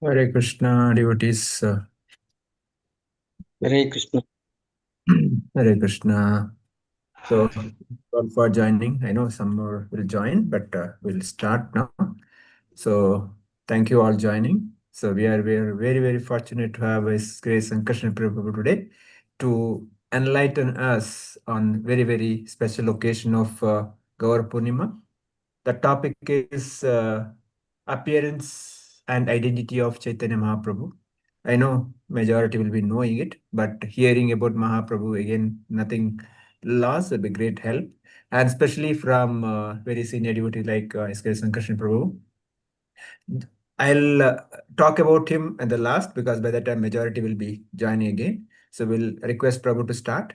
Hare Krishna, devotees. Hare Krishna. Hare Krishna. So, all for joining. I know some more will join, but we'll start now. So, thank you all joining. So, we are very very fortunate to have His Grace Sankarsan Priya Prabhu today to enlighten us on very very special occasion of Gaura Purnima. The topic is appearance and identity of Chaitanya Mahaprabhu. I know majority will be knowing it, but hearing about Mahaprabhu again, nothing lost, will be great help. And especially from very senior devotee like S.K. Sankarshan Prabhu. I'll talk about him at the last because by that time majority will be joining again. So we'll request Prabhu to start.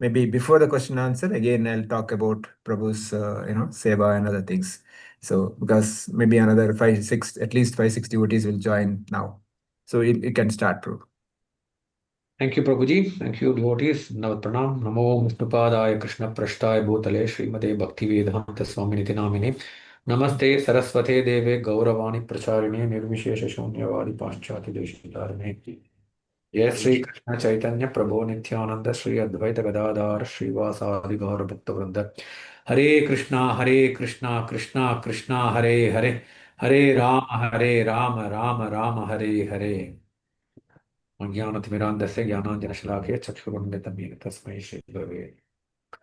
Maybe before the question answer, again I'll talk about Prabhu's seva and other things. So because maybe another five, six, at least five, six devotees will join now. So you can start, Prabhu. Thank you, Prabhuji. Thank you, devotees. Navat pranam. Namo Vishnupadaya Krishna Prashtaya Bhutale Srimate Bhakti Vedanta Swami Niti Namine. Namaste Saraswate Deve Gauravani Pracharine Nirvishesha Shunyavadi Paschati Deshitarine. Jai Sri Krishna Chaitanya Prabhu Nityananda Sri Advaita Gadadhar Srivasadi Gaura Bhakta Vrinda. Hare Krishna, Hare Krishna, Krishna Krishna, Hare Hare. Hare Rama, Rama Rama, Hare Hare. अज्ञानतिमिरान्धस्य ज्ञानाञ्जनशलाकया चक्षुरुन्मिलितं येन तस्मै श्रीगुरवे नमः.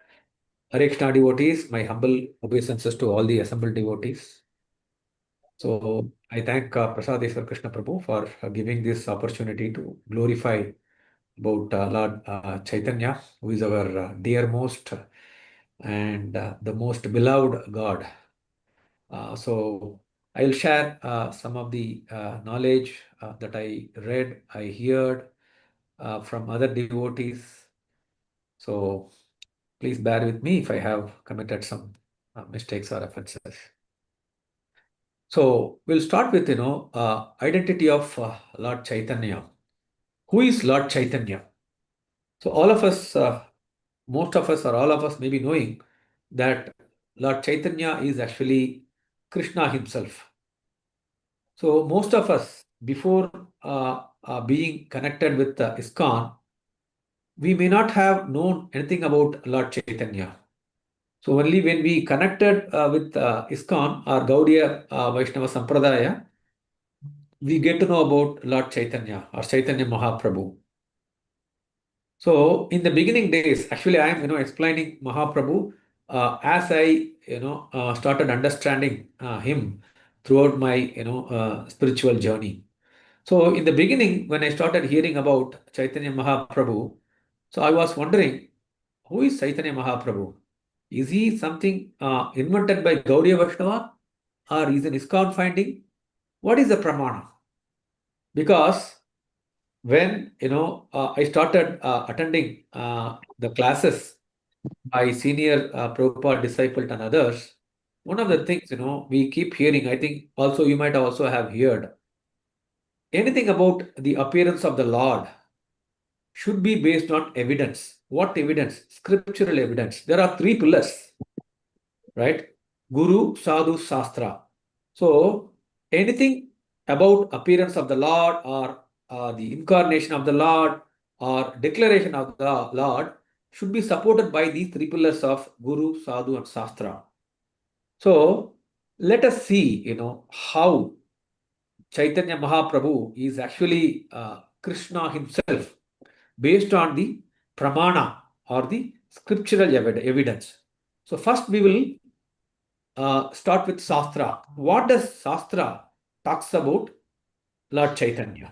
Hare Krishna devotees, my humble obeisances to all the assembled devotees. So I thank Prasadeshwar Krishna Prabhu for giving this opportunity to glorify about Lord Chaitanya, who is our dearmost and the most beloved God. So I'll share some of the knowledge that I read, I heard from other devotees. So please bear with me if I have committed some mistakes or offenses. So we'll start with identity of Lord Chaitanya. Who is Lord Chaitanya? So all of us, most of us or all of us may be knowing that Lord Chaitanya is actually Krishna himself. So most of us, before being connected with ISKCON, we may not have known anything about Lord Chaitanya. So only when we connected with ISKCON or Gaudiya Vaishnava Sampradaya, we get to know about Lord Chaitanya or Chaitanya Mahaprabhu. So in the beginning days, actually I am explaining Mahaprabhu as I started understanding him throughout my spiritual journey. So in the beginning, when I started hearing about Chaitanya Mahaprabhu, so I was wondering, who is Chaitanya Mahaprabhu? Is he something invented by Gaudiya Vaishnava or is an ISKCON finding? What is the pramana? Because when I started attending the classes by senior Prabhupada disciples and others, one of the things we keep hearing, I think also you might also have heard, anything about the appearance of the Lord should be based on evidence. What evidence? Scriptural evidence. There are three pillars, right? Guru, Sadhu, Shastra. So anything about appearance of the Lord or the incarnation of the Lord or declaration of the Lord should be supported by these three pillars of Guru, Sadhu, and Shastra. So let us see, how Chaitanya Mahaprabhu is actually Krishna himself based on the pramana or the scriptural evidence. So first we will start with Shastra. What does Shastra talks about Lord Chaitanya?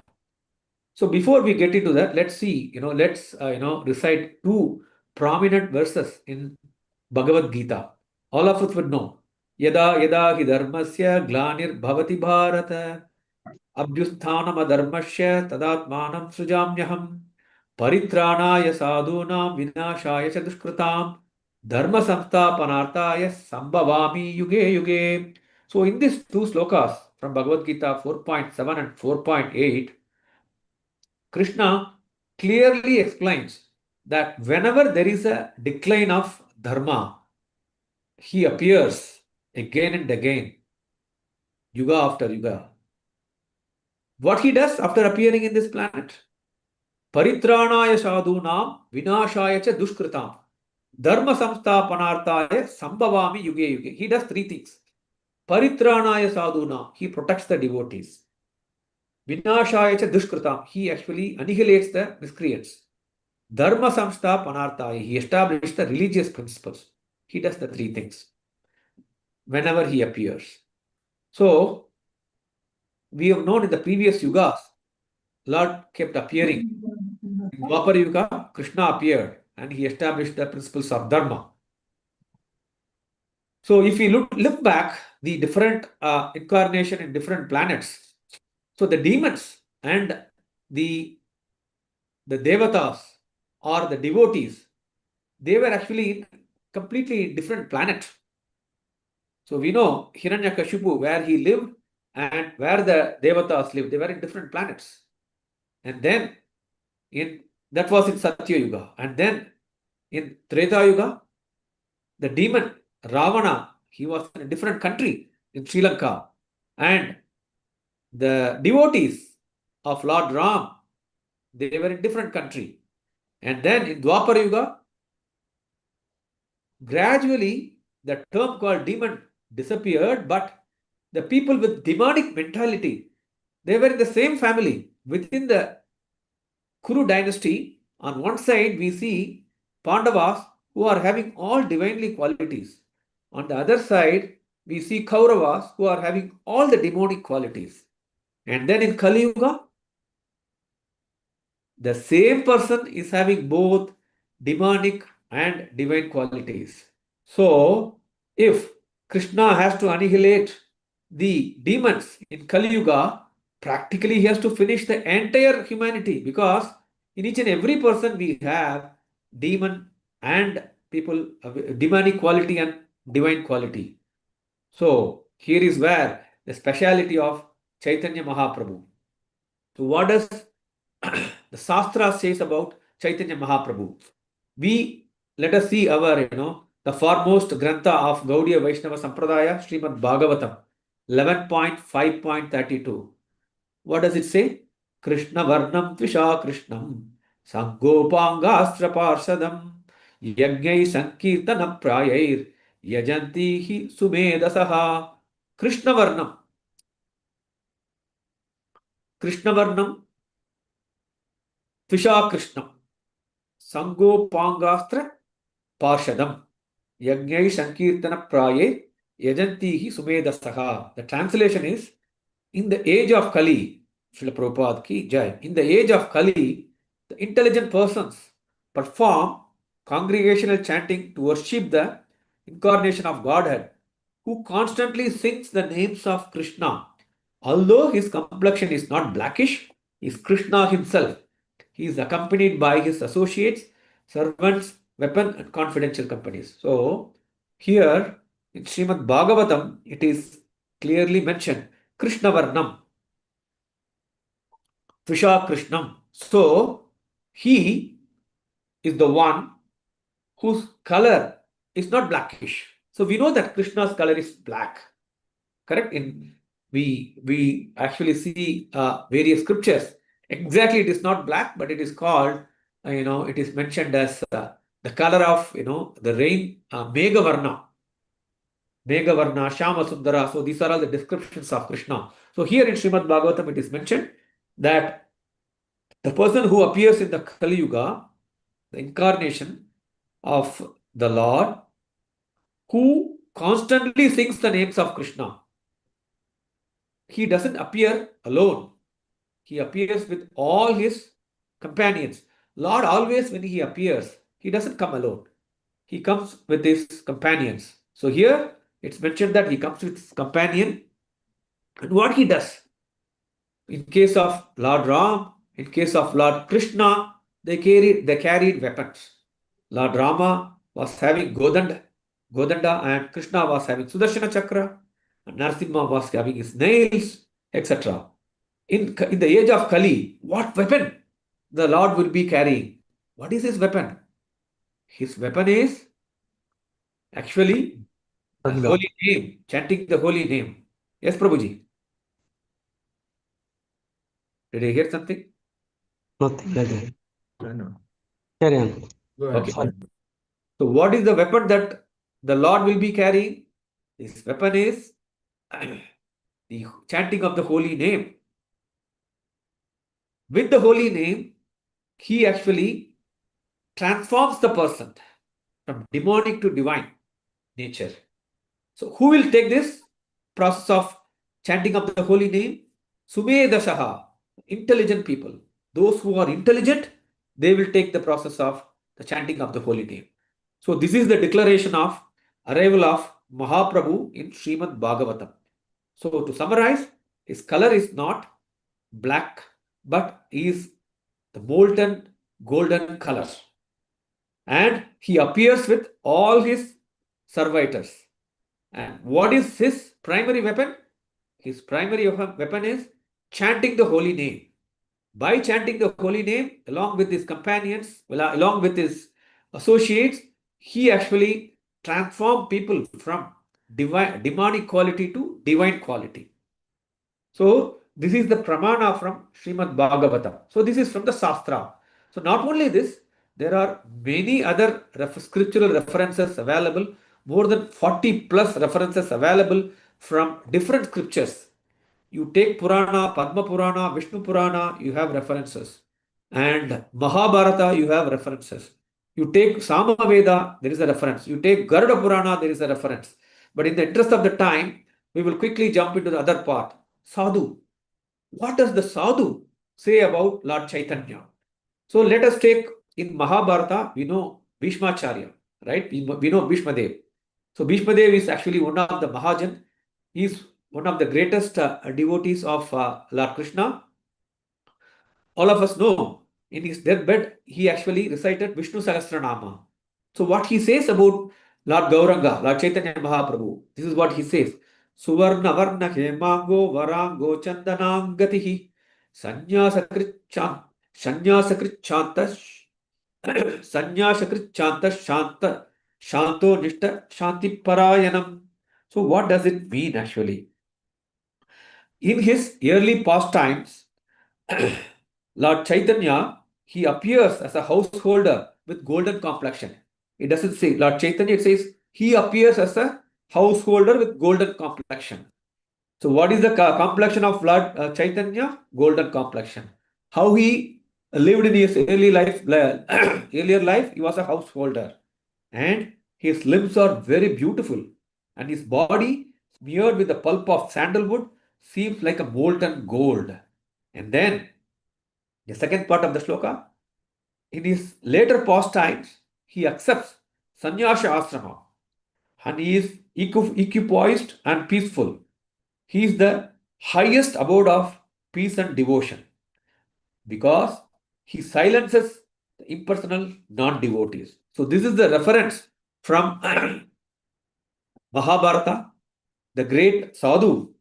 So before we get into that, let's see, let's recite two prominent verses in Bhagavad Gita. All of us would know. Yada yada hi dharmasya glanir bhavati bharata abhyusthanam adharmasya tadatmanam sujamyaham paritranaya sadhunam vinashaya cha dushkritam dharma samsthapanarthaya sambhavami yuge yuge. So in these two slokas from Bhagavad Gita 4.7 and 4.8, Krishna clearly explains that whenever there is a decline of dharma, he appears again and again, yuga after yuga. What he does after appearing in this planet? Paritranaya sadhunam vinashaya cha dushkritam dharma samsthapanarthaya sambhavami yuge yuge. He does three things. Paritranaya sadhunam, he protects the devotees. Vinashaya cha dushkritam, he actually annihilates the miscreants. Dharma samsthapanarthaya, he established the religious principles. He does the three things whenever he appears. So, we have known in the previous yugas, Lord kept appearing. In Dwapar Yuga, Krishna appeared and he established the principles of Dharma. So if we look back, the different incarnation in different planets, so the demons and the devatas or the devotees, they were actually in completely different planet. So we know Hiranyakashipu, where he lived and where the devatas lived, they were in different planets. And then that was in Satya Yuga. And then in Treta Yuga, the demon Ravana, he was in a different country in Sri Lanka. And the devotees of Lord Ram, they were in different country. And then in Dwapar Yuga, gradually the term called demon disappeared, but the people with demonic mentality, they were in the same family within the Kuru dynasty. On one side, we see Pandavas who are having all divinely qualities. On the other side, we see Kauravas who are having all the demonic qualities. And then in Kali Yuga, the same person is having both demonic and divine qualities. So, if Krishna has to annihilate the demons in Kali Yuga, practically he has to finish the entire humanity, because in each and every person we have demon and people, demonic quality and divine quality. So, here is where the speciality of Chaitanya Mahaprabhu. So, what does the Shastra says about Chaitanya Mahaprabhu? Let us see our, the foremost grantha of Gaudiya Vaishnava Sampradaya, Srimad Bhagavatam, 11.5.32. What does it say? Krishna Varnam Tvisha Krishnam Sangopangastra Parsadam Yagyai Sankirtana Prayair Yajanti Hi Sumedasaha. Krishna Varnam. Krishna Varnam Tvisha Krishnam Sangopangastra Parshadam Yagyai Sankirtana Praye Yajantihi Sumedastaha. The translation is, in the age of Kali, Srila Prabhupada ki jai, in the age of Kali, the intelligent persons perform congregational chanting to worship the incarnation of Godhead, who constantly sings the names of Krishna. Although his complexion is not blackish, he is Krishna himself. He is accompanied by his associates, servants, weapon, and confidential companies. So, here in Srimad Bhagavatam, it is clearly mentioned Krishna Varnam, Tvisha Krishnam. So, he is the one whose color is not blackish. So, we know that Krishna's color is black. Correct? We actually see various scriptures. Exactly, it is not black, but it is called, it is mentioned as the color of, the rain, Meghavarna, Shama Sundara. So these are all the descriptions of Krishna. So here in Srimad Bhagavatam, it is mentioned that the person who appears in the Kali Yuga, the incarnation of the Lord, who constantly sings the names of Krishna, he doesn't appear alone. He appears with all his companions. Lord always, when he appears, he doesn't come alone. He comes with his companions. So here it's mentioned that he comes with his companion. And what he does, in case of Lord Ram, in case of Lord Krishna, they carried weapons. Lord Rama was having Godanda, and Krishna was having Sudarshana Chakra, and Narasimha was having his nails, etc. In the age of Kali, what weapon the Lord will be carrying? What is his weapon? His weapon is actually the Khadga. holy name, chanting the holy name. Yes, Prabhuji. Did you hear something? Nothing again. No. Carry on. Go ahead. Okay. Go ahead. So what is the weapon that the Lord will be carrying? This weapon is the chanting of the holy name. With the holy name, he actually transforms the person from demonic to divine nature. So who will take this process of chanting of the holy name? Sumedashaha, intelligent people. Those who are intelligent, they will take the process of the chanting of the holy name. So this is the declaration of arrival of Mahaprabhu in Srimad Bhagavatam. So to summarize, his color is not black, but is the molten golden color. And he appears with all his servitors. And what is his primary weapon? His primary weapon is chanting the holy name. By chanting the holy name, along with his companions, along with his associates, he actually transformed people from demonic quality to divine quality. So this is the pramana from Srimad Bhagavatam. So this is from the Shastra. So not only this, there are many other scriptural references available, more than 40 plus references available from different scriptures. You take Purana, Padma Purana, Vishnu Purana, you have references. And Mahabharata, you have references. You take Samaveda, there is a reference. You take Garuda Purana, there is a reference. But in the interest of the time, we will quickly jump into the other part. Sadhu. What does the Sadhu say about Lord Chaitanya? So let us take in Mahabharata, we know Bhishmacharya, right? We know Bhishmadev. So Bhishmadev is actually one of the Mahajan. He is one of the greatest devotees of Lord Krishna. All of us know in his deathbed, he actually recited Vishnu Sahasranama. So what he says about Lord Gauranga, Lord Chaitanya Mahaprabhu, this is what he says. Suvarna varna hemango varango chandanangatihi sanyasakrit chanta sanyasakrit chanta shanta shanto nishta shanti parayanam. So what does it mean actually? In his early pastimes, Lord Chaitanya, he appears as a householder with golden complexion. It doesn't say Lord Chaitanya, it says he appears as a householder with golden complexion. So, what is the complexion of Lord Chaitanya? Golden complexion. How he lived in his early life, earlier life, he was a householder, and his limbs are very beautiful, and his body smeared with the pulp of sandalwood seems like a molten gold. And then the second part of the shloka, in his later pastimes, he accepts sannyasa asrama and he is equipoised and peaceful. He is the highest abode of peace and devotion because he silences the impersonal non-devotees. So this is the reference from Mahabharata, the great Sadhu,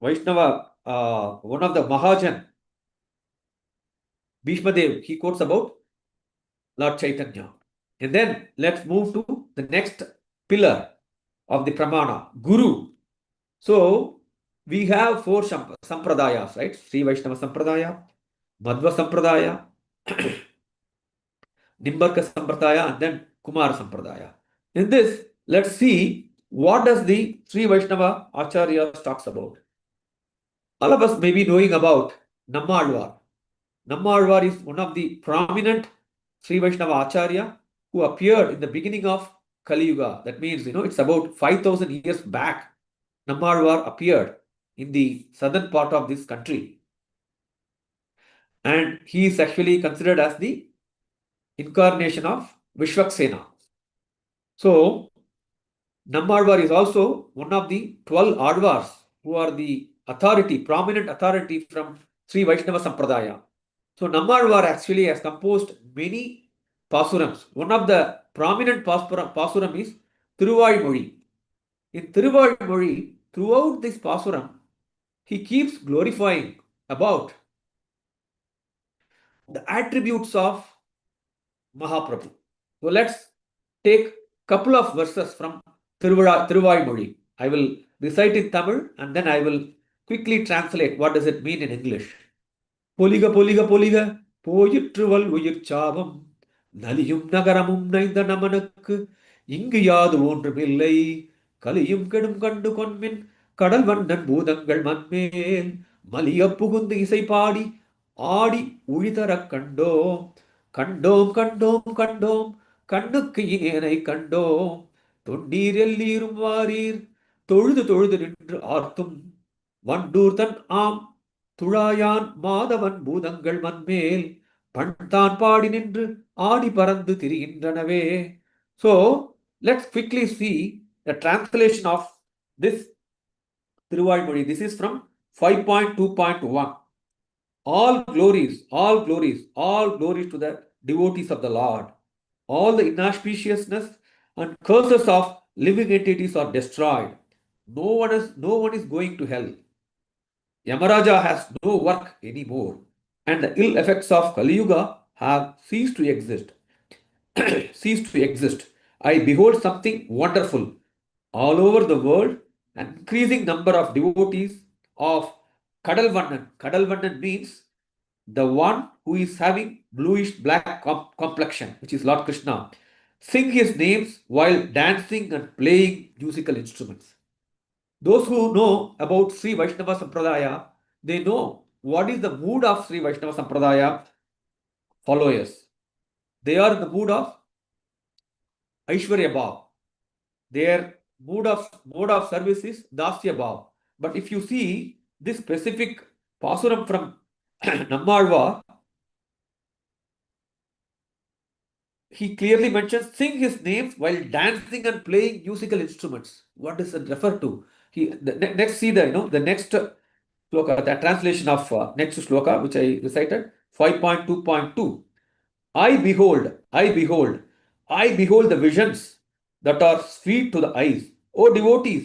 Vaishnava, one of the Mahajan, Bhishmadev, he quotes about Lord Chaitanya. And then let's move to the next pillar of the Pramana, Guru. So we have four sampradayas, right? Sri Vaishnava Sampradaya, Madhva Sampradaya, Nimbarka Sampradaya, and then Kumar Sampradaya. In this, let's see what does the Sri Vaishnava Acharya talks about. All of us may be knowing about Nammalvar. Nammalvar is one of the prominent Sri Vaishnava Acharya who appeared in the beginning of Kali Yuga. That means, it's about 5,000 years back. Nammalvar appeared in the southern part of this country. And he is actually considered as the incarnation of Vishwaksena. So, Nammalvar is also one of the 12 Advars who are the prominent authority from Sri Vaishnava Sampradaya. So Nammalvar actually has composed many pasurams. One of the prominent pasuram is Thiruvaimozhi. In Thiruvaimozhi, throughout this pasuram, he keeps glorifying about the attributes of Mahaprabhu. So let's take couple of verses from Thiruvaimozhi. I will recite in Tamil and then I will quickly translate what does it mean in English. பொலிக பொலிக பொலிக போயிற்றுவல் உயிர் சாபம் நலியும் நகரமும் நைந்த நமனுக்கு இங்கு யாது ஒன்றுமில்லை கலியும் கெடும் கண்டு கொன்மின் கடல் வண்ணன் பூதங்கள் மண்மேல் மலிய புகுந்து இசை பாடி ஆடி உழிதரக் கண்டோம் கண்டோம் கண்டோம் கண்டோம் கண்ணுக்கு இனேனை கண்டோம் தொண்டீர் எல்லீரும் வாரீர் தொழுது தொழுது நின்று ஆர்த்தும் வண்டூர் தன் ஆம் துழாயான் மாதவன் பூதங்கள் மண்மேல் பண்தான் பாடி நின்று ஆடி பறந்து திரிகின்றனவே. So let's quickly see the translation of this Thiruvalmozhi. This is from 5.2.1. All glories, all glories, all glories to the devotees of the Lord. All the inauspiciousness and curses of living entities are destroyed. No one is going to hell. Yamaraja has no work anymore, and the ill effects of Kali Yuga have ceased to exist. Ceased to exist. I behold something wonderful all over the world. An increasing number of devotees of Kadalvannan. Kadalvannan means the one who is having bluish black complexion, which is Lord Krishna, sing his names while dancing and playing musical instruments. Those who know about Sri Vaishnava Sampradaya, they know what is the mood of Sri Vaishnava Sampradaya followers. They are in the mood of Aishwarya Bhav. Their mode of service is Dasya Bhav. But if you see this specific Pasuram from Nammalvar, he clearly mentions sing his names while dancing and playing musical instruments. What does it refer to? Next, see the next shloka, the translation of next shloka, which I recited, 5.2.2. I behold the visions that are sweet to the eyes. O devotees,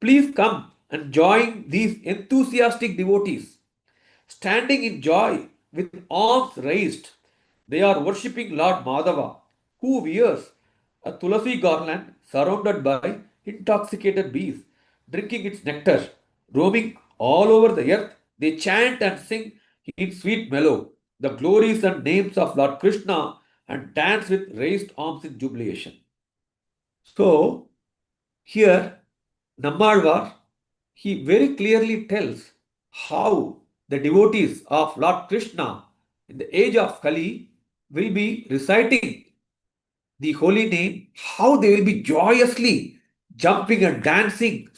please come and join these enthusiastic devotees. Standing in joy with arms raised, they are worshipping Lord Madhava, who wears a tulasi garland surrounded by intoxicated bees, drinking its nectar. Roaming all over the earth, they chant and sing in sweet mellow the glories and names of Lord Krishna and dance with raised arms in jubilation. So, here, Nammalvar, he very clearly tells how the devotees of Lord Krishna in the age of Kali will be reciting the holy name, how they will be joyously jumping and dancing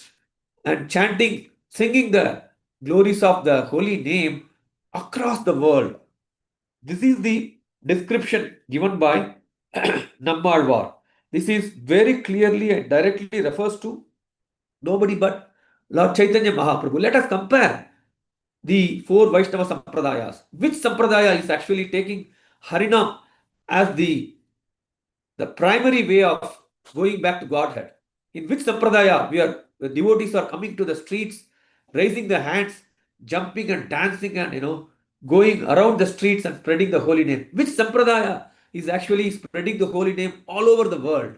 and chanting, singing the glories of the holy name across the world. This is the description given by Nammalvar. This is very clearly and directly refers to nobody but Lord Chaitanya Mahaprabhu. Let us compare the four Vaishnava Sampradayas. Which Sampradaya is actually taking Harinam as the primary way of going back to Godhead? In which Sampradaya the devotees are coming to the streets, raising their hands, jumping and dancing and going around the streets and spreading the holy name? Which Sampradaya is actually spreading the holy name all over the world?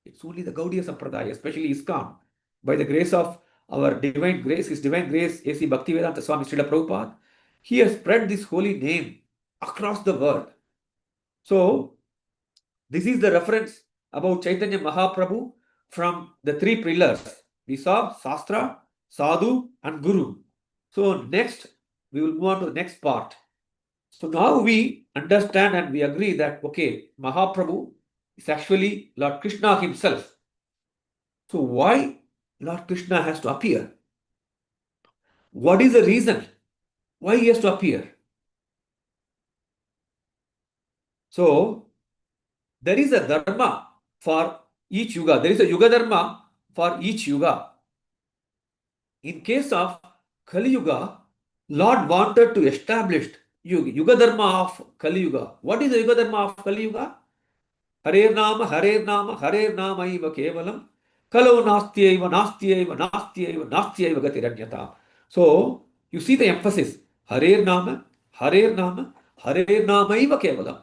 It's only the Gaudiya Sampradaya, especially ISKCON. By the grace of our divine grace, His divine grace, A.C. Bhaktivedanta Swami Srila Prabhupada, he has spread this holy name across the world. So, this is the reference about Chaitanya Mahaprabhu from the three pillars. We saw Shastra, Sadhu, and Guru. So, next, we will move on to the next part. So, now we understand and we agree that, okay, Mahaprabhu is actually Lord Krishna himself. So, why Lord Krishna has to appear? What is the reason why he has to appear? So, there is a dharma for each yuga. There is a yuga dharma for each yuga. In case of Kali Yuga, Lord wanted to establish yuga dharma of Kali Yuga. What is the yuga dharma of Kali Yuga? Hare Nama, Hare Nama, Hare Nama Iva Kevalam. Kalo Nastyaiva, Nastyaiva, Nastyaiva, Nastyaiva Gatiranyata. So, you see the emphasis. Hare Nama, Hare Nama, Hare Nama Iva Kevalam.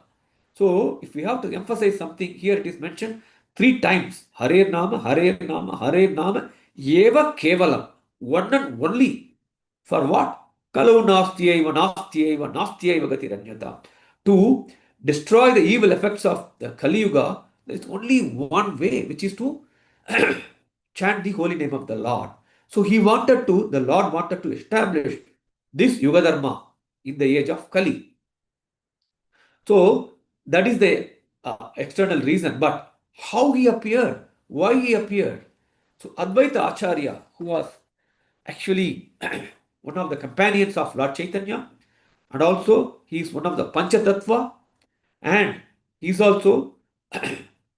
So, if we have to emphasize something, here it is mentioned 3 times. Hare Nama, Hare Nama, Hare Nama, Eva Kevalam. One and only. For what? Kalau nastyaiva, nastyaiva, nastyaiva gatiranyata. To destroy the evil effects of the Kali Yuga, there is only one way, which is to chant the holy name of the Lord. So the Lord wanted to establish this Yuga Dharma in the age of Kali. So that is the external reason. But how he appeared, why he appeared? So Advaita Acharya, who was actually one of the companions of Lord Chaitanya, and also he is one of the Panchatattva, and he is also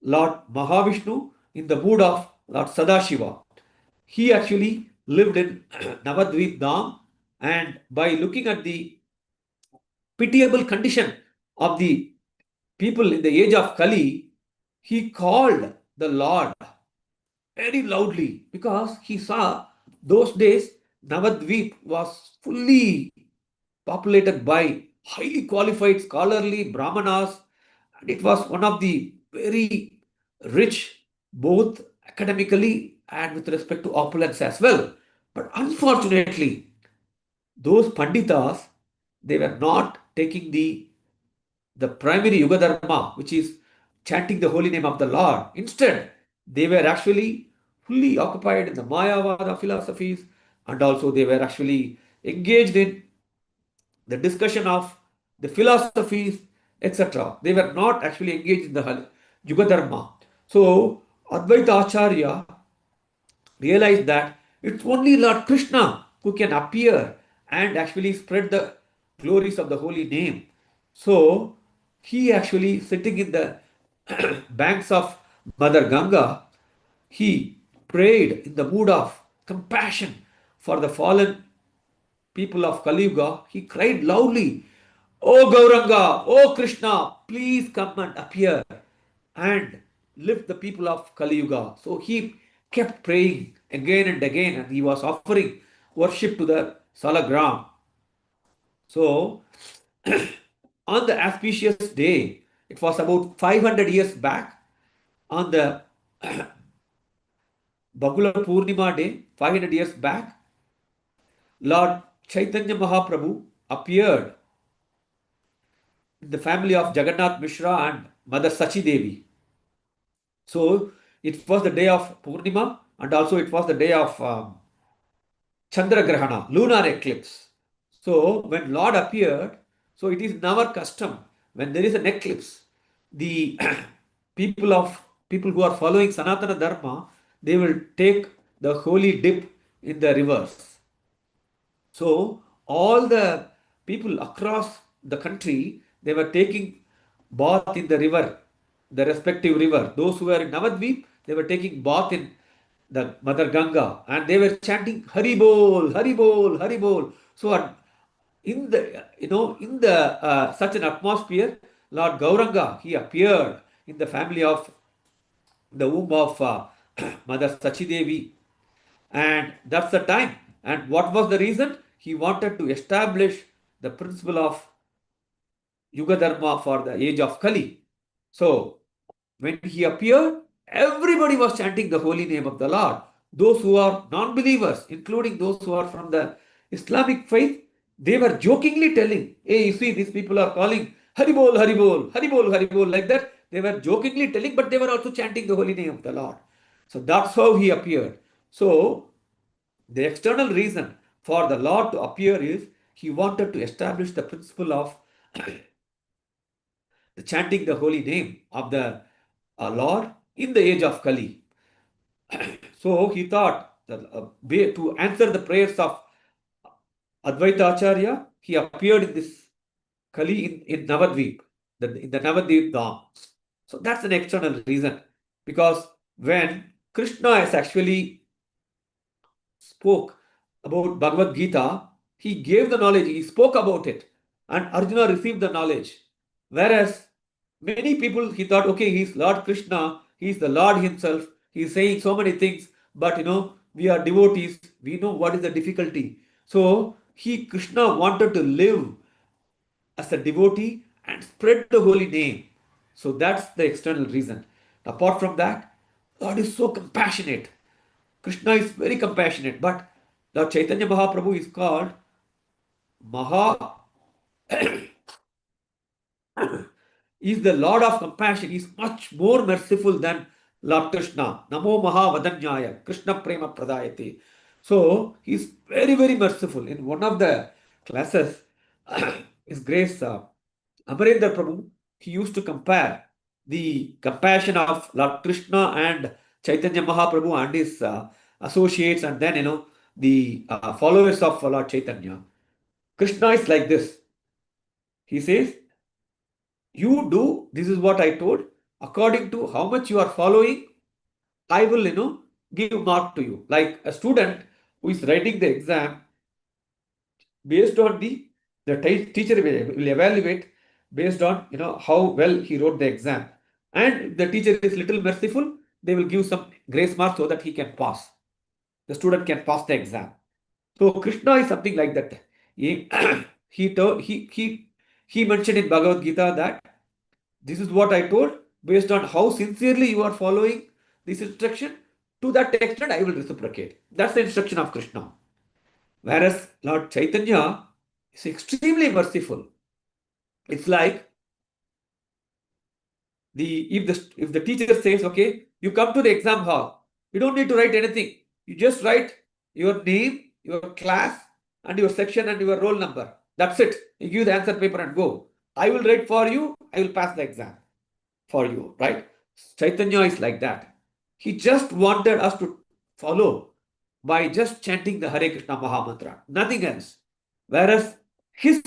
Lord Mahavishnu in the mood of Lord Sadashiva. He actually lived in Navadvip Dham, and by looking at the pitiable condition of the people in the age of Kali, he called the Lord very loudly because he saw those days Navadvip was fully populated by highly qualified scholarly Brahmanas, and it was one of the very rich, both academically and with respect to opulence as well. But unfortunately, those Panditas, they were not taking the primary Yuga Dharma, which is chanting the holy name of the Lord. Instead, they were actually fully occupied in the Mayavada philosophies, and also they were actually engaged in the discussion of the philosophies, etc. They were not actually engaged in the Yuga Dharma. So, Advaita Acharya realized that it's only Lord Krishna who can appear and actually spread the glories of the holy name. So he actually sitting in the banks of Mother Ganga, he prayed in the mood of compassion for the fallen people of Kali Yuga. He cried loudly, "O Gauranga, O Krishna, please come and appear and lift the people of Kali Yuga." So he kept praying again and again, and he was offering worship to the Salagram. So on the auspicious day, it was about 500 years back, on the Bagula Purnima day, 500 years back, Lord Chaitanya Mahaprabhu appeared in the family of Jagannath Mishra and Mother Sachi Devi. So it was the day of Purnima, and also it was the day of Chandra Grahana, lunar eclipse. So when Lord appeared, so it is in our custom, when there is an eclipse, the people who are following Sanatana Dharma, they will take the holy dip in the rivers. So all the people across the country, they were taking bath in the river, the respective river. Those who were in Navadvip, they were taking bath in the Mother Ganga, and they were chanting Haribol, Haribol, Haribol. So in the in the such an atmosphere, Lord Gauranga, he appeared in the family of the womb of Mother Sachidevi, and that's the time. And what was the reason? He wanted to establish the principle of Yuga Dharma for the age of Kali. So when he appeared, everybody was chanting the holy name of the Lord. Those who are non-believers, including those who are from the Islamic faith, they were jokingly telling, "Hey, you see, these people are calling Haribol, Haribol, Haribol, Haribol," like that. They were jokingly telling, but they were also chanting the holy name of the Lord. So that's how he appeared. So the external reason for the Lord to appear is he wanted to establish the principle of the chanting the holy name of the Lord in the age of Kali. So he thought that to answer the prayers of Advaita Acharya, he appeared in this Kali in Navadvip, in the Navadvip Dham. So that's an external reason. Because when Krishna has actually spoke about Bhagavad Gita, he gave the knowledge, he spoke about it, and Arjuna received the knowledge. Whereas many people, he thought, okay, he's Lord Krishna, he's the Lord himself, he's saying so many things, but we are devotees, we know what is the difficulty. So Krishna wanted to live as a devotee and spread the holy name. So that's the external reason. Apart from that, God is so compassionate. Krishna is very compassionate, but Lord Chaitanya Mahaprabhu is called Maha is the Lord of compassion, is much more merciful than Lord Krishna. Namo Maha Vadanyaya, Krishna Prema Pradayate. So he is very, very merciful. In one of the classes, His Grace Amarendra Prabhu, he used to compare the compassion of Lord Krishna and Chaitanya Mahaprabhu and his associates, and then the followers of Lord Chaitanya. Krishna is like this. He says, you do, this is what I told, according to how much you are following, I will, give mark to you. Like a student who is writing the exam, based on the teacher will evaluate based on, how well he wrote the exam. And if the teacher is little merciful, they will give some grace mark so that he can pass. The student can pass the exam. So Krishna is something like that. He, he mentioned in Bhagavad Gita that this is what I told, based on how sincerely you are following this instruction, to that extent I will reciprocate. That's the instruction of Krishna. Whereas Lord Chaitanya is extremely merciful. It's like if the teacher says, okay, you come to the exam hall, you don't need to write anything. You just write your name, your class, and your section and your roll number. That's it. You give the answer paper and go. I will write for you. I will pass the exam for you, right? Chaitanya is like that. He just wanted us to follow by just chanting the Hare Krishna Maha Mantra, nothing else. Whereas his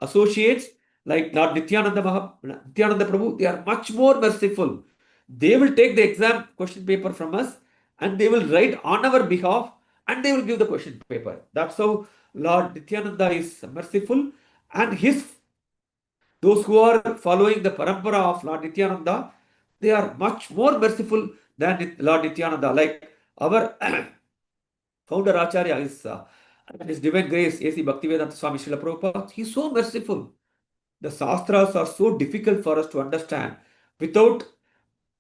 associates like Lord Nityananda Prabhu, they are much more merciful. They will take the exam question paper from us and they will write on our behalf and they will give the question paper. That's how Lord Nityananda is merciful, and those who are following the parampara of Lord Nityananda, they are much more merciful than Lord Nityananda. Like our founder Acharya is His Divine Grace, A.C. Bhaktivedanta Swami Srila Prabhupada. He is so merciful. The Shastras are so difficult for us to understand. Without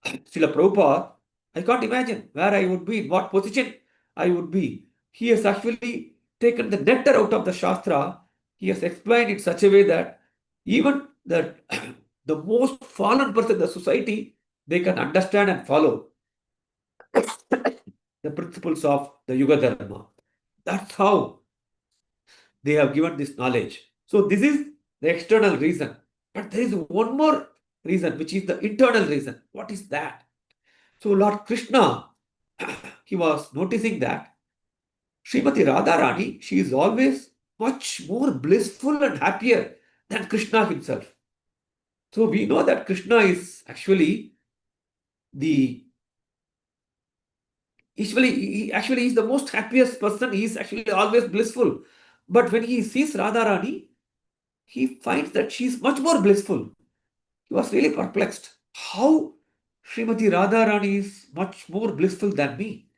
Srila Prabhupada, I can't imagine where I would be, in what position I would be. He has actually taken the nectar out of the Shastra. He has explained it such a way that even the most fallen person in the society, they can understand and follow the principles of the Yuga Dharma. That's how they have given this knowledge. So this is the external reason. But there is one more reason, which is the internal reason. What is that? So Lord Krishna, he was noticing that Srimati Radharani, she is always much more blissful and happier than Krishna himself. So we know that Krishna is actually he actually is the most happiest person. He is actually always blissful. But when he sees Radharani, he finds that she is much more blissful. He was really perplexed. How Srimati Radharani is much more blissful than me?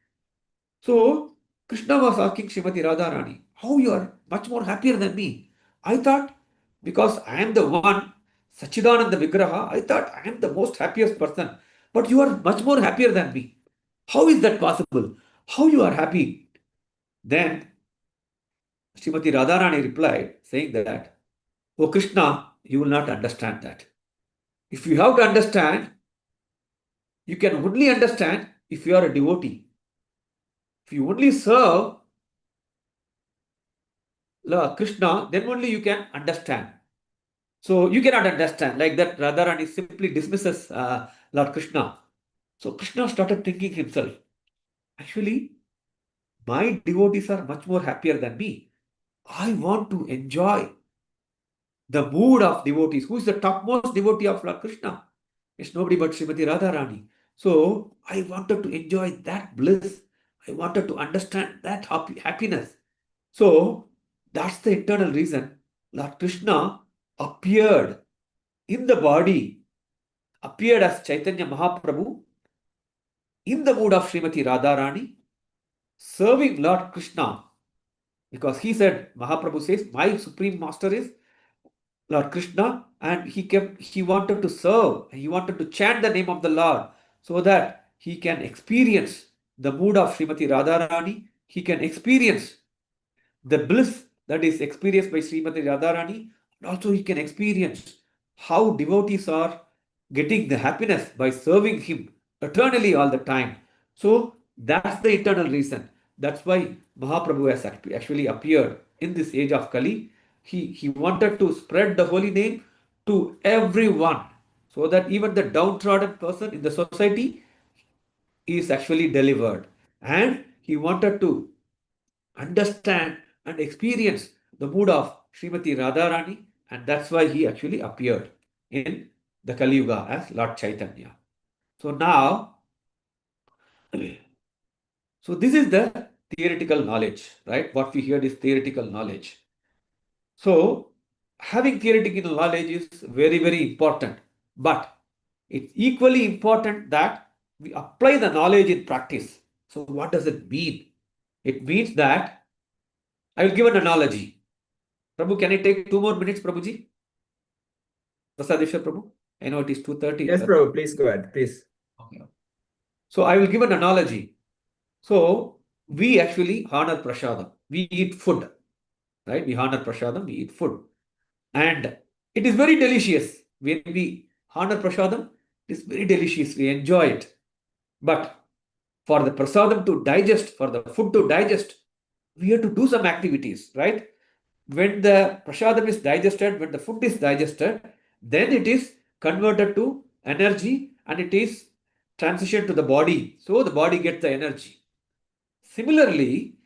So Krishna was asking Srimati Radharani, how you are much more happier than me? I thought, because I am the one, Sachidananda Vigraha, I thought I am the most happiest person. But you are much more happier than me. How is that possible? How you are happy? Then Srimati Radharani replied, saying that, oh Krishna, you will not understand that. If you have to understand, you can only understand if you are a devotee. If you only serve Krishna, then only you can understand. So you cannot understand. Like that, Radharani simply dismisses Lord Krishna. So Krishna started thinking himself, actually, my devotees are much more happier than me. I want to enjoy the mood of devotees. Who is the topmost devotee of Lord Krishna? It's nobody but Srimati Radharani. So I wanted to enjoy that bliss. I wanted to understand that happiness. So that's the internal reason Lord Krishna appeared in the body, appeared as Chaitanya Mahaprabhu in the mood of Srimati Radharani, serving Lord Krishna. Because he said, Mahaprabhu says, my supreme master is Lord Krishna, and he wanted to serve, he wanted to chant the name of the Lord so that he can experience the mood of Srimati Radharani, he can experience the bliss that is experienced by Srimati Radharani, and also he can experience how devotees are getting the happiness by serving him eternally all the time. So that's the eternal reason. That's why Mahaprabhu has actually appeared in this age of Kali. He wanted to spread the holy name to everyone so that even the downtrodden person in the society is actually delivered. And he wanted to understand and experience the mood of Srimati Radharani, and that's why he actually appeared in the Kali Yuga as Lord Chaitanya. So now, so this is the theoretical knowledge, right? What we heard is theoretical knowledge. So having theoretical knowledge is very, very important, but it's equally important that we apply the knowledge in practice. So what does it mean? It means that I will give an analogy. Prabhu, can I take 2 more minutes, Prabhuji? Prasadeshwar Prabhu? I know it is 2:30. Yes, Prabhu, please go ahead, please. Okay. So I will give an analogy. So we actually honor prasadam. We eat food, right? We honor prasadam, we eat food. And it is very delicious. When we honor prasadam, it is very delicious. We enjoy it. But for the prasadam to digest, for the food to digest, we have to do some activities, right? When the prasadam is digested, when the food is digested, then it is converted to energy and it is transitioned to the body. So the body gets the energy. Similarly,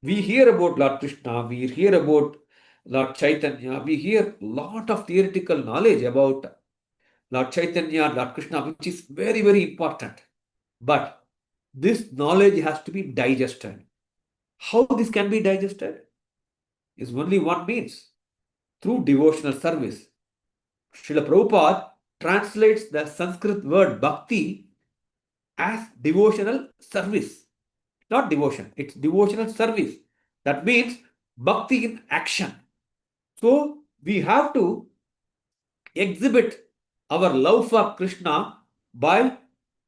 we hear about Lord Krishna, we hear about Lord Chaitanya, we hear a lot of theoretical knowledge about Lord Chaitanya, Lord Krishna, which is very, very important. But this knowledge has to be digested. How this can be digested is only one means, through devotional service. Srila Prabhupada translates the Sanskrit word bhakti as devotional service. Not devotion, it's devotional service. That means bhakti in action. So we have to exhibit our love for Krishna by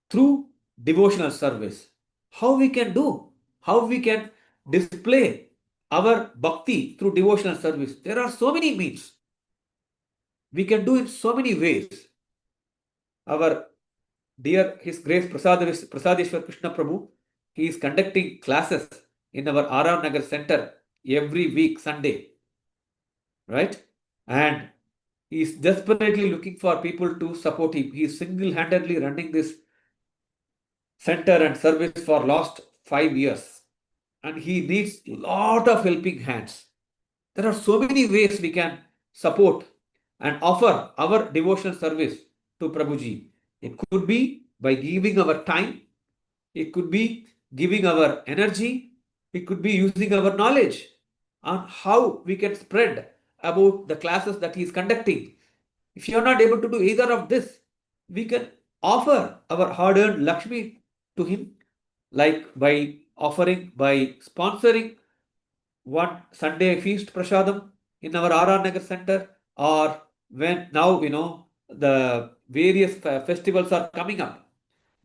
through devotional service. How we can do? How we can display our bhakti through devotional service? There are so many means. We can do it so many ways. Our dear His Grace Prasadeshwar Krishna Prabhu, he is conducting classes in our Aram Nagar Center every week, Sunday, right? And he is desperately looking for people to support him. He is single-handedly running this center and service for last 5 years. And he needs a lot of helping hands. There are so many ways we can support and offer our devotional service to Prabhuji. It could be by giving our time, it could be giving our energy, it could be using our knowledge on how we can spread about the classes that he is conducting. If you are not able to do either of this, we can offer our hard-earned Lakshmi to him, like by offering, by sponsoring one Sunday feast prasadam in our RR Nagar center, or when now the various festivals are coming up.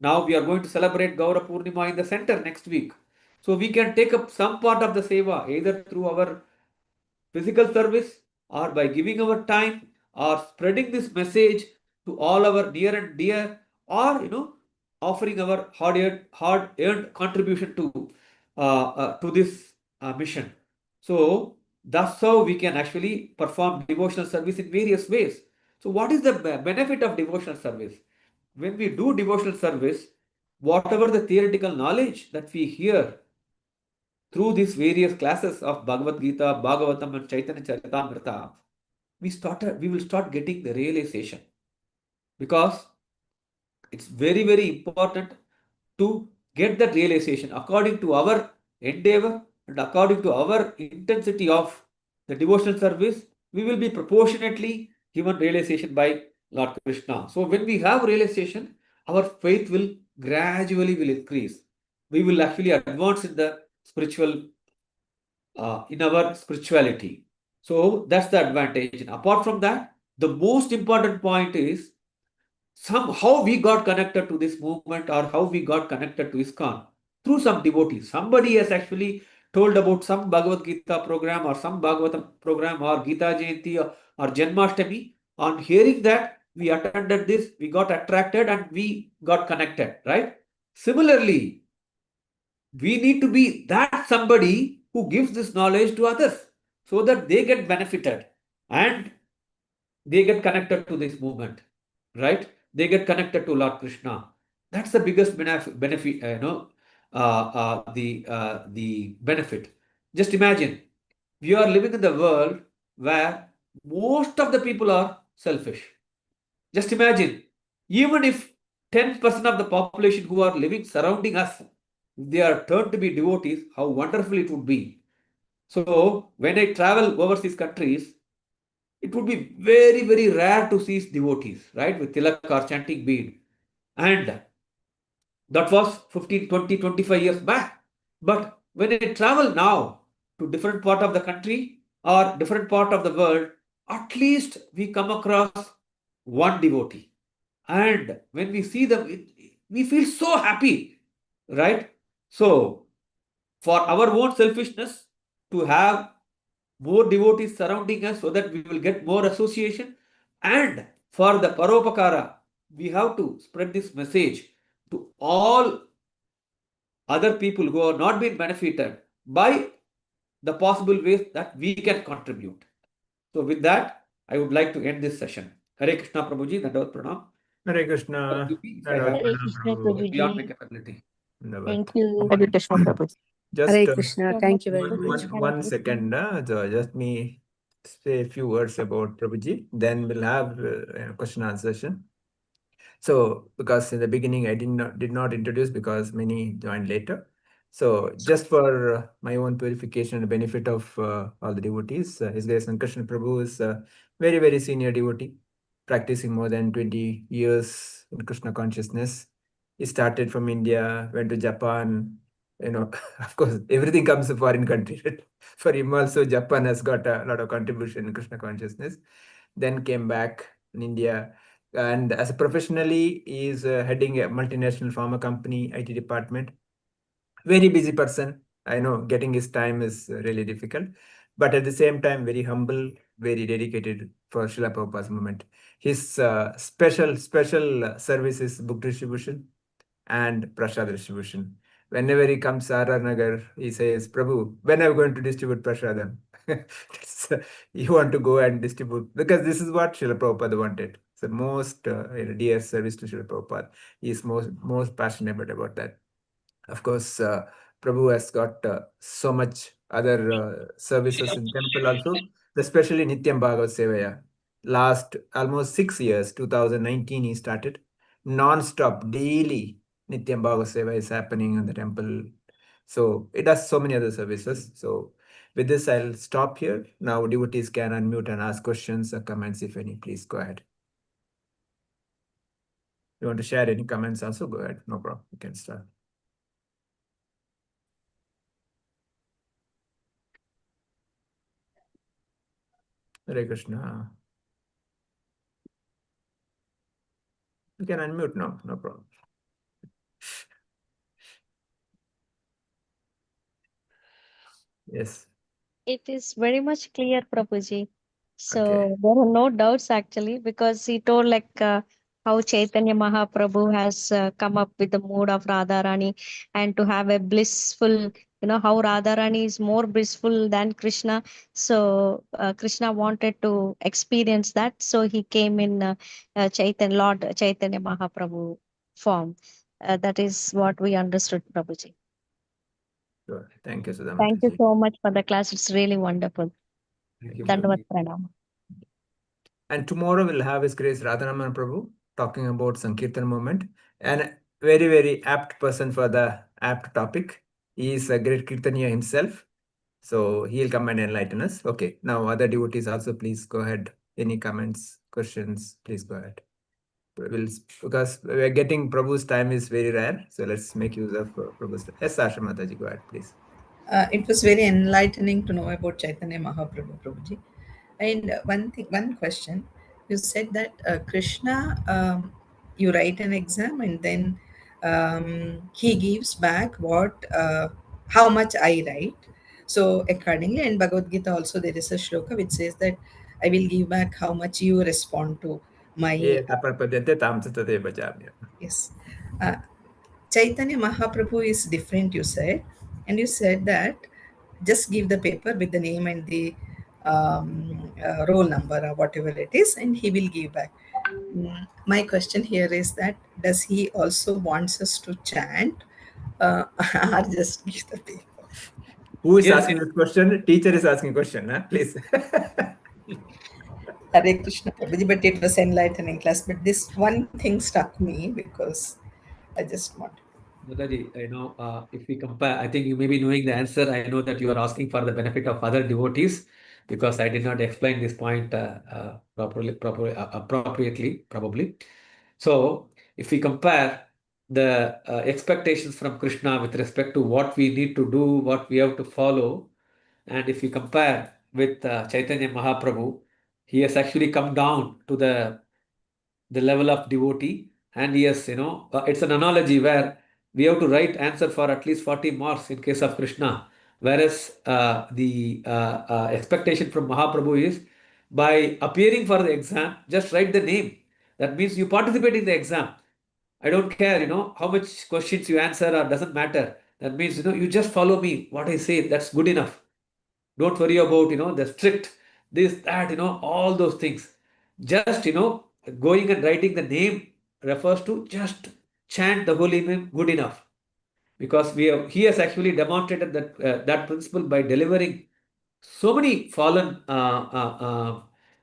Now we are going to celebrate Gaura Purnima in the center next week. So we can take up some part of the seva either through our physical service or by giving our time or spreading this message to all our near and dear, or offering our hard earned contribution to this mission. So that's how we can actually perform devotional service in various ways. So what is the benefit of devotional service? When we do devotional service, whatever the theoretical knowledge that we hear through these various classes of Bhagavad Gita, Bhagavatam, and Chaitanya Charitamrita, we will start getting the realization, because it's very, very important to get that realization according to our endeavor and according to our intensity of the devotional service. We will be proportionately given realization by Lord Krishna. So when we have realization, our faith will gradually will increase. We will actually advance in the spiritual in our spirituality. So that's the advantage. And apart from that, the most important point is somehow we got connected to this movement, or how we got connected to ISKCON through some devotees. Somebody has actually told about some Bhagavad Gita program or some Bhagavatam program or Gita Jayanti or Janmashtami. On hearing that, we attended this, we got attracted and we got connected, right? Similarly, we need to be that somebody who gives this knowledge to others so that they get benefited and they get connected to this movement, right? They get connected to Lord Krishna. That's the biggest benefit, the benefit. Just imagine, we are living in the world where most of the people are selfish. Just imagine, even if 10% of the population who are living surrounding us, they are turned to be devotees, how wonderful it would be. So when I travel overseas countries, it would be very, very rare to see devotees, right, with tilak or chanting bead. And that was 15, 20, 25 years back. But when I travel now to different part of the country or different part of the world, at least we come across one devotee. And when we see them, we feel so happy, right? So for our own selfishness, to have more devotees surrounding us so that we will get more association, and for the paropakara, we have to spread this message to all other people who are not being benefited by the possible ways that we can contribute. So with that, I would like to end this session. Hare Krishna Prabhuji, Dandavat Pranam. Hare Forgive Krishna. me if I Hare have Hare Krishna Krishna Prabhu. beyond my Prabhuji. capability. Dhavat. Thank you. Hare Krishna Prabhu. Just Hare Krishna. So much Thank you very one, much. one, one second. So just me say a few words about Prabhuji. Then we'll have question answer session. So because in the beginning I did not introduce because many joined later. So just for my own purification and benefit of all the devotees, His Grace Sankarsan Prabhu is a very, very senior devotee, practicing more than 20 years in Krishna consciousness. He started from India, went to Japan. Of course, everything comes to foreign country. Right? For him also, Japan has got a lot of contribution in Krishna consciousness. Then came back in India, and as a professionally is heading a multinational pharma company IT department. Very busy person. I know getting his time is really difficult, but at the same time very humble, very dedicated for Srila Prabhupada's movement. His special service is book distribution and prasad distribution. Whenever he comes RR Nagar, he says, Prabhu, when are you going to distribute prasadam? You want to go and distribute, because this is what Srila Prabhupada wanted. So most dear service to Srila Prabhupada. He is most passionate about that. Of course, Prabhu has got so much other services in temple also, especially Nityam Bhagavat Sevaya. Last almost 6 years, 2019, he started non-stop, daily Nityam Bhagavat Seva is happening in the temple. So it does so many other services. So with this, I'll stop here. Now devotees can unmute and ask questions or comments if any. Please go ahead. You want to share any comments also? Go ahead. No problem. You can start. Hare Krishna. You can unmute now, no problem. Yes. it is very much clear, Prabhuji. So Okay. there are no doubts actually, because he told like how Chaitanya Mahaprabhu has come up with the mood of Radharani, and to have a blissful, how Radharani is more blissful than Krishna. So Krishna wanted to experience that, so he came in Lord Chaitanya Mahaprabhu form. That is what we understood, Prabhuji. Sure. Thank you, Thank you Sudhamataji. so much for the class. It's really wonderful. Thank you, Dandavat Prabhuji. Pranam. And tomorrow we'll have His Grace Radharaman Prabhu talking about Sankirtan movement, and a very, very apt person for the apt topic. He is a great Kirtaniya himself. So he'll come and enlighten us. Okay. Now other devotees also, please go ahead. Any comments, questions, please go ahead. Because we're getting Prabhu's time is very rare. So let's make use of Prabhu's time. Yes, Asha Mataji, go ahead, please. It was very enlightening to know about Chaitanya Mahaprabhu Prabhuji. And one question, you said that Krishna, you write an exam and then he gives back how much I write. So accordingly, and Bhagavad Gita also there is a shloka which says that I will give back how much you respond to my Ye taprapadente tam tatate bhajamya. yes. Uh, Chaitanya Mahaprabhu is different, you said, and you said that just give the paper with the name and the roll number or whatever it is, and he will give back. My question here is that does he also wants us to chant or just give the paper? Who is Yes, asking this question? Teacher is asking question, huh? Please. Hare Krishna Prabhuji, but it was enlightening class. But this one thing stuck me because I just want. Mataji, if we compare, I think you may be knowing the answer. I know that you are asking for the benefit of other devotees because I did not explain this point appropriately, probably. So, if we compare the expectations from Krishna with respect to what we need to do, what we have to follow, and if we compare with Chaitanya Mahaprabhu, he has actually come down to the level of devotee, and yes, it's an analogy where we have to write answer for at least 40 marks in case of Krishna, whereas the expectation from Mahaprabhu is by appearing for the exam, just write the name. That means you participate in the exam. I don't care, how much questions you answer or doesn't matter. That means, you just follow me. What I say, that's good enough. Don't worry about, the strict, this, that, all those things. Just, going and writing the name refers to just chant the holy name good enough. Because he has actually demonstrated that principle by delivering so many fallen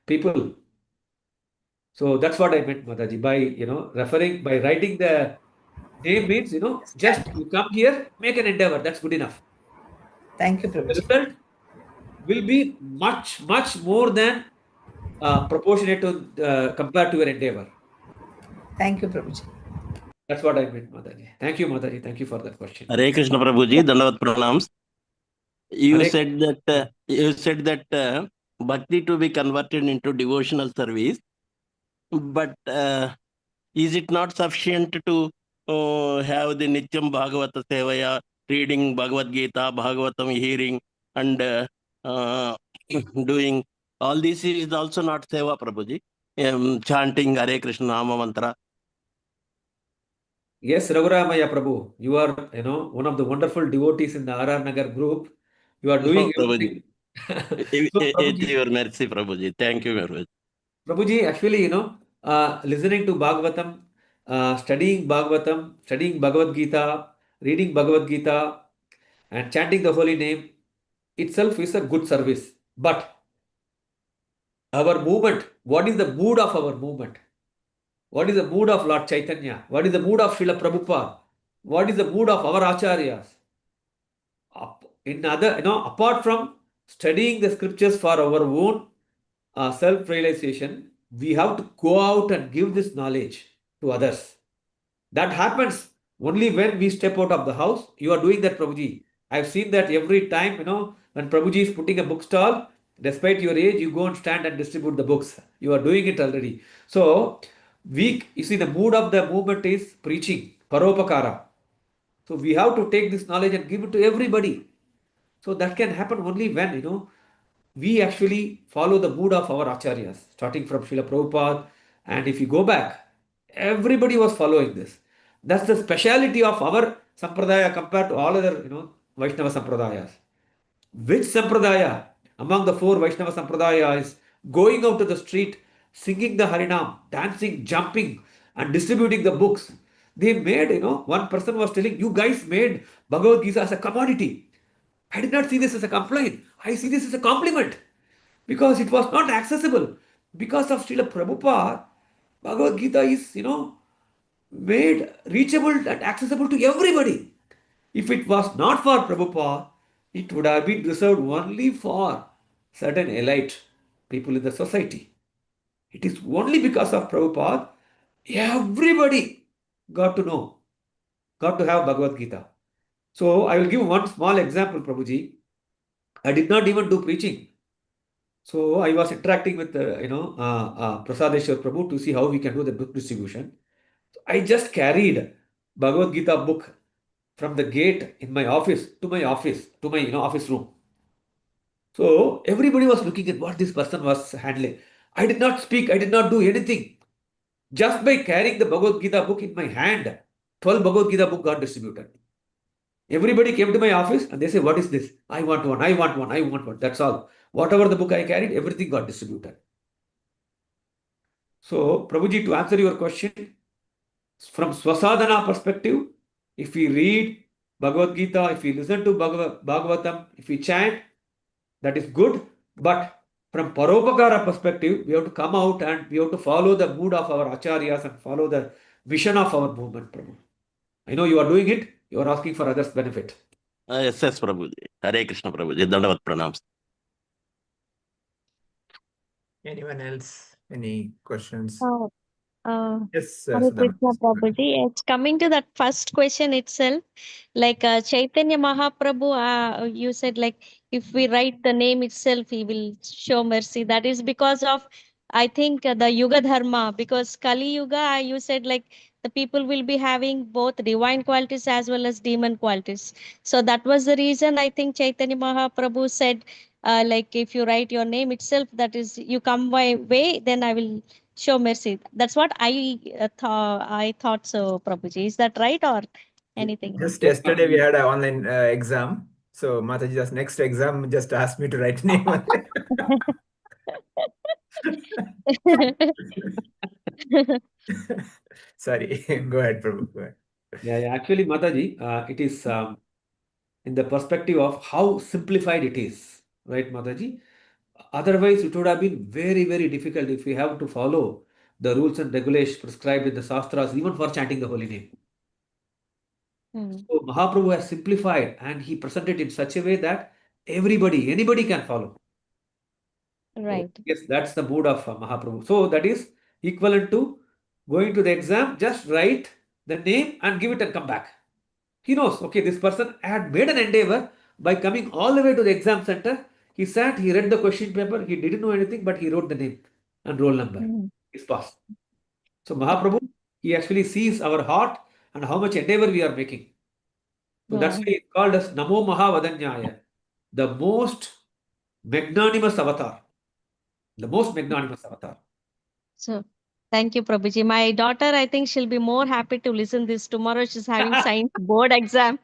people. So that's what I meant, Mataji, by, by writing the name means, just you come here, make an endeavor. That's good enough. Thank you, The Prabhuji. result will be much, much more than proportionate to compared to your endeavor. Thank you, Prabhuji. That's what I meant, Mataji. Thank you, Mataji. Thank you for that question. Hare Krishna Prabhuji, Dandavat Pranams. You Hare, said that bhakti to be converted into devotional service, but is it not sufficient to have the Nityam Bhagavata Sevaya, reading Bhagavad Gita, Bhagavatam hearing, and doing all this is also not Seva, Prabhuji? Chanting Hare Krishna Nama Mantra. yes, Raghuramaya Prabhu, you are, one of the wonderful devotees in the RR Nagar group. You are doing No, Prabhuji. everything. So, It's Prabhuji, your mercy, Prabhuji. Thank you very much. Prabhuji, actually, listening to Bhagavatam, studying Bhagavatam, studying Bhagavad Gita, reading Bhagavad Gita, and chanting the holy name itself is a good service. But our movement, what is the mood of our movement? What is the mood of Lord Chaitanya? What is the mood of Srila Prabhupada? What is the mood of our acharyas? Apart from studying the scriptures for our own self-realization, we have to go out and give this knowledge to others. That happens only when we step out of the house. You are doing that, Prabhuji. I've seen that every time, when Prabhuji is putting a bookstall, despite your age, you go and stand and distribute the books. You are doing it already. So, you see, the mood of the movement is preaching, paropakara. So, we have to take this knowledge and give it to everybody. So, that can happen only when, we actually follow the mood of our acharyas, starting from Srila Prabhupada. And if you go back, everybody was following this. That's the speciality of our sampradaya compared to all other, Vaishnava sampradayas. Which sampradaya among the four Vaishnava sampradaya is going out to the street, singing the Harinam, dancing, jumping, and distributing the books? They made, one person was telling, you guys made Bhagavad Gita as a commodity. I did not see this as a complaint. I see this as a compliment because it was not accessible. Because of Srila Prabhupada, Bhagavad Gita is, made reachable and accessible to everybody. If it was not for Prabhupada, it would have been reserved only for certain elite people in the society. It is only because of Prabhupada, everybody got to know, got to have Bhagavad Gita. So I will give one small example, Prabhuji. I did not even do preaching. So I was interacting with, Prasadeshwar Prabhu to see how we can do the book distribution. I just carried Bhagavad Gita book from the gate in my office to my office room. So everybody was looking at what this person was handling. I did not speak, I did not do anything. Just by carrying the Bhagavad Gita book in my hand, 12 Bhagavad Gita book got distributed. Everybody came to my office and they say, what is this? I want one, I want one, I want one. That's all. Whatever the book I carried, everything got distributed. So, Prabhuji, to answer your question, from Swasadhana perspective, if we read Bhagavad Gita, if we listen to Bhagavatam, if we chant, that is good. But from Paropakara perspective, we have to come out and we have to follow the mood of our acharyas and follow the vision of our movement, Prabhu. I know you are doing it, you are asking for others' benefit. Yes, yes, Prabhuji. Hare Krishna, Prabhuji. Dandavat pranams. Anyone else? Any questions? Uh, uh, Yes, Hare Sudama. Krishna Prabhuji. It's coming to that first question itself. Like Chaitanya Mahaprabhu, you said like if we write the name itself, he will show mercy. That is because of, I think, the Yuga Dharma. Because Kali Yuga, you said like the people will be having both divine qualities as well as demon qualities. So that was the reason I think Chaitanya Mahaprabhu said, like if you write your name itself, that is you come my way, then I will show mercy. That's what I thought so, Prabhuji. Is that right or anything else? Just Yes, yesterday we Mataji. had an online exam. So Mataji just next exam just asked me to write name. Sorry, go ahead, Prabhu. Go ahead. Yeah, actually, Mataji, it is in the perspective of how simplified it is, right, Mataji? Otherwise, it would have been very, very difficult if we have to follow the rules and regulations prescribed in the Shastras, even for chanting the holy name. Hmm. So, Mahaprabhu has simplified and he presented it in such a way that anybody can follow. So, Right. yes, that's the mood of Mahaprabhu. So, that is equivalent to going to the exam, just write the name and give it and come back. He knows, okay, this person had made an endeavor by coming all the way to the exam center. He sat, he read the question paper, he didn't know anything, but he wrote the name and roll number. Hmm. He's passed. So Mahaprabhu, he actually sees our heart and how much endeavor we are making. So that's why Hmm. he's called as Namo Mahavadanyaya, the most magnanimous avatar. The most magnanimous avatar. So thank you, Prabhuji. My daughter, I think she'll be more happy to listen this. Tomorrow she's having science board exam.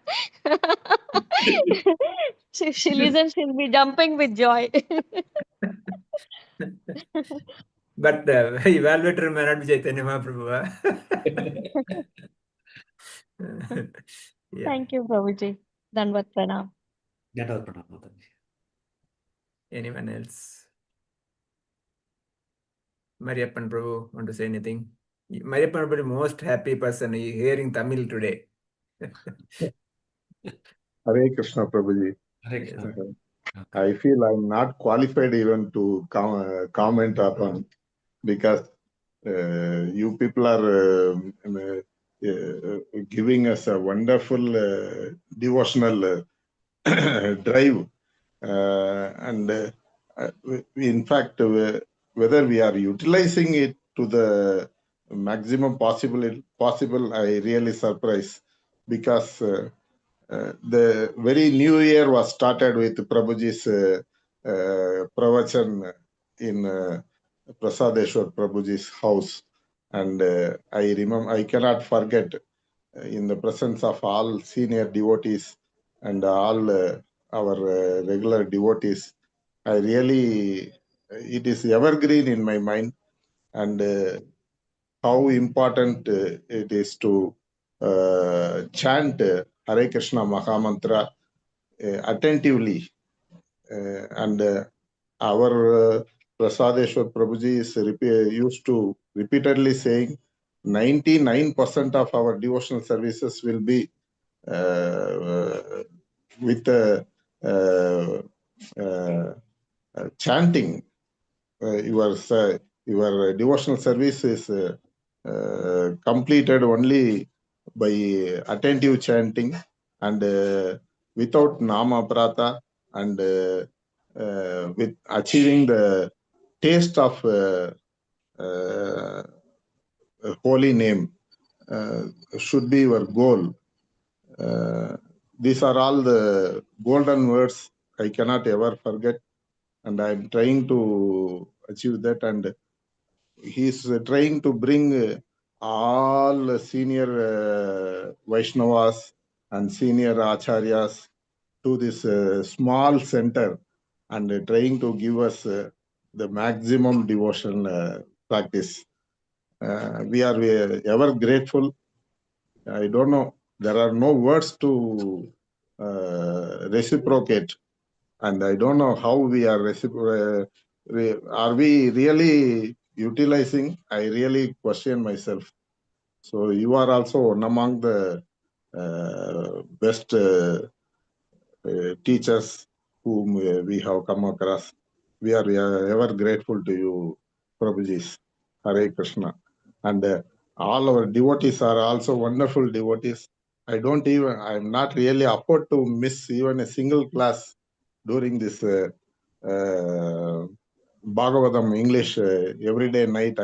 She listens, she'll be jumping with joy. But evaluator may not be Chaitanya Mahaprabhu. Yeah. Thank you, Prabhuji. Danvat pranam. Dandavat pranam, Mataji. Anyone else? Mariappan Prabhu, want to say anything? Mariappan Prabhu, most happy person hearing Tamil today. Hare Krishna Prabhuji. Hare Yes. Krishna. I feel I'm not qualified even to comment upon because you people are giving us a wonderful devotional drive. And in fact, whether we are utilizing it to the maximum possible, I really surprised because the very new year was started with Prabhuji's pravachan in Prasadeshwar Prabhuji's house. And I remember, I cannot forget in the presence of all senior devotees and all our regular devotees. I really, it is evergreen in my mind, and how important it is to chant Hare Krishna Mahamantra attentively. And our Prasadeshwar Prabhuji is used to repeatedly saying 99% of our devotional services will be with chanting. Your devotional service is completed only by attentive chanting and without nama prata and with achieving the taste of holy name should be your goal. These are all the golden words I cannot ever forget. and I'm trying to achieve that. And he's trying to bring all senior Vaishnavas and senior Acharyas to this small center and trying to give us the maximum devotion practice. We are ever grateful. I don't know. There are no words to reciprocate, and I don't know how we are are we really utilizing? I really question myself. So you are also one among the best teachers whom we have come across. We are ever grateful to you, Prabhuji. Hare Krishna. And all our devotees are also wonderful devotees. I'm not really afford to miss even a single class during this Bhagavatam English everyday night.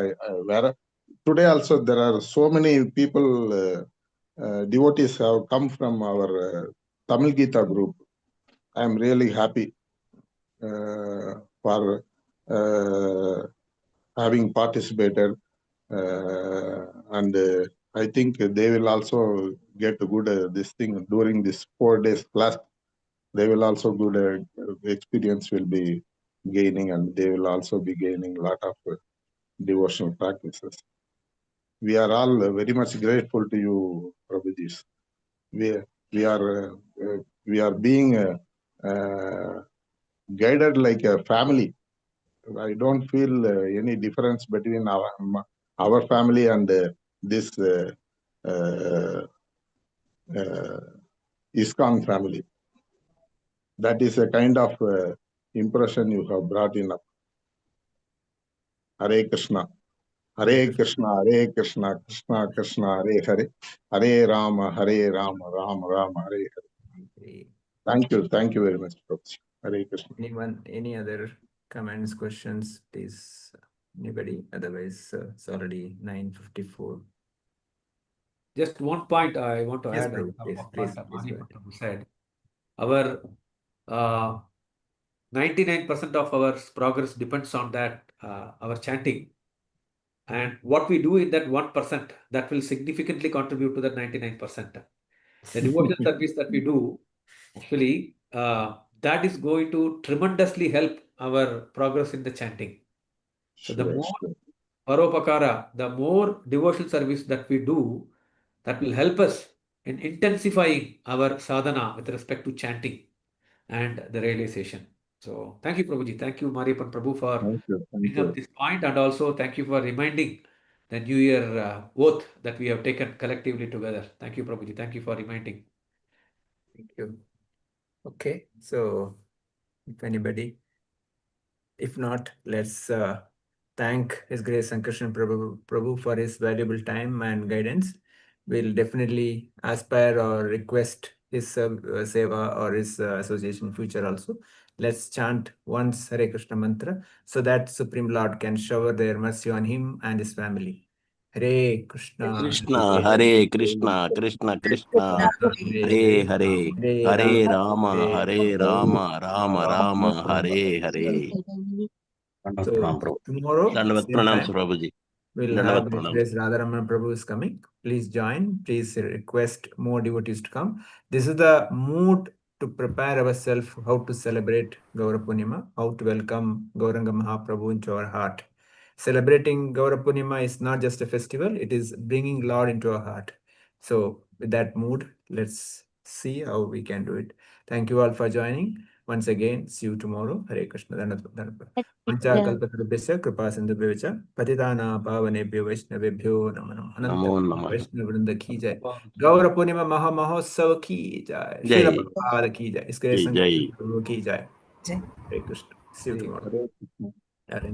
Today also there are so many people, devotees have come from our Tamil Gita group. I am really happy for having participated, and I think they will also get a good this thing during this 4 days class. They will also good experience will be gaining, and they will also be gaining a lot of devotional practices. We are all very much grateful to you, Prabhuji. We are being guided like a family. I don't feel any difference between our family and this ISKCON family. That is a kind of impression you have brought in up. Hare Krishna. Hare Krishna, Hare Krishna, Krishna Krishna, Hare Hare, Hare Rama, Hare Rama, Rama Rama, Hare Hare. Thank you very much, Prabhuji. Hare Krishna. Any other comments, questions, please? Anybody? Otherwise, it's already 9:54. Just one point I want to Yes, add on Prabhu, top of please, what please go ahead. Prabhu said. Our 99% of our progress depends on that, our chanting. And what we do in that 1%, that will significantly contribute to that 99%. The devotional service that we do, actually, that is going to tremendously help our progress in the chanting. So the more paropakara, the more devotional service that we do, that will help us in intensifying our sadhana with respect to chanting and the realization. So thank you, Prabhuji. Thank you, Mariappan Prabhu, for bringing up this point, and also thank you for reminding the New Year oath that we have taken collectively together. Thank you, Prabhuji. Thank you for reminding. Thank you. Okay, so if not, let's thank His Grace Sankarsan Prabhu for his valuable time and guidance. We'll definitely aspire or request his seva or his association in future also. Let's chant once Hare Krishna mantra so that Supreme Lord can shower their mercy on him and his family. Hare Krishna, Krishna, Hare Krishna, Krishna Krishna, Hare Hare, Hare Rama, Hare Rama, Rama Rama, Hare Hare. So tomorrow, Dandavat same pranams, time, Prabhuji. we'll have His Grace Radharaman Prabhu is coming. Please join. Please request more devotees to come. This is the mood to prepare ourselves how to celebrate Gaura Purnima, how to welcome Gauranga Mahaprabhu into our heart. Celebrating Gaura Purnima is not just a festival, it is bringing Lord into our heart. So with that mood, let's see how we can do it. Thank you all for joining. Once again, see you tomorrow. Hare Krishna. Panchakalpatarubhyasya kripa sindhubhyo patitana pavanebhyo vaishnavebhyo namo namo. Namo Ananta Namah. Vaishnav Vrinda ki jai. Gaura Purnima Maha Mahotsav ki jai. Srila Jai. Prabhupada ki jai. Iske Jai. Sankarsan Prabhu ki jai. Jai. Hare Krishna. See you tomorrow. Hare Krishna. Hare